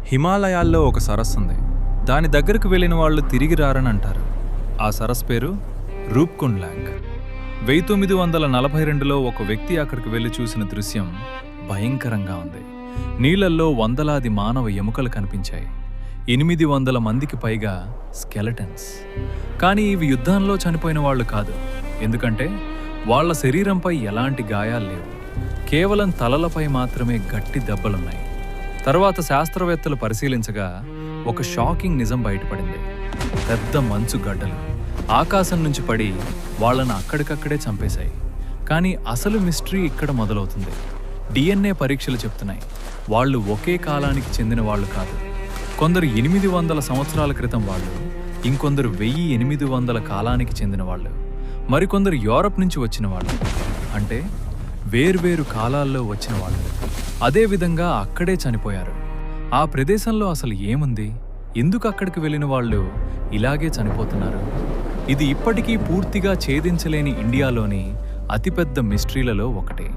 హిమాలయాల్లో ఒక సరస్సు ఉంది. దాని దగ్గరకు వెళ్ళిన వాళ్ళు తిరిగి రారని అంటారు. ఆ సరస్సు పేరు రూప్కుండ్ లేక్. 1942లో ఒక వ్యక్తి అక్కడికి వెళ్ళి చూసిన దృశ్యం భయంకరంగా ఉంది. నీళ్లల్లో వందలాది మానవ ఎముకలు కనిపించాయి. 800 మందికి పైగా స్కెలటన్స్. కానీ ఇవి యుద్ధంలో చనిపోయిన వాళ్ళు కాదు. ఎందుకంటే వాళ్ళ శరీరంపై ఎలాంటి గాయాలు లేవు. కేవలం తలలపై మాత్రమే గట్టి దెబ్బలున్నాయి. తర్వాత శాస్త్రవేత్తలు పరిశీలించగా ఒక షాకింగ్ నిజం బయటపడింది. పెద్ద మంచు గడ్డలు ఆకాశం నుంచి పడి వాళ్ళను అక్కడికక్కడే చంపేశాయి. కానీ అసలు మిస్టరీ ఇక్కడ మొదలవుతుంది. DNA పరీక్షలు చెప్తున్నాయి వాళ్ళు ఒకే కాలానికి చెందిన వాళ్ళు కాదు. కొందరు 800 సంవత్సరాల క్రితం వాళ్ళు, ఇంకొందరు 1800 కాలానికి చెందిన వాళ్ళు, మరికొందరు యూరప్ నుంచి వచ్చిన వాళ్ళు. అంటే వేర్వేరు కాలాల్లో వచ్చిన వాళ్ళు. అదేవిధంగా అక్కడే చనిపోయారు. ఆ ప్రదేశంలో అసలు ఏముంది? ఎందుకు అక్కడికి వెళ్ళిన వాళ్ళు ఇలాగే చనిపోతున్నారు? ఇది ఇప్పటికీ పూర్తిగా ఛేదించలేని ఇండియాలోని అతిపెద్ద మిస్టరీలలో ఒకటి.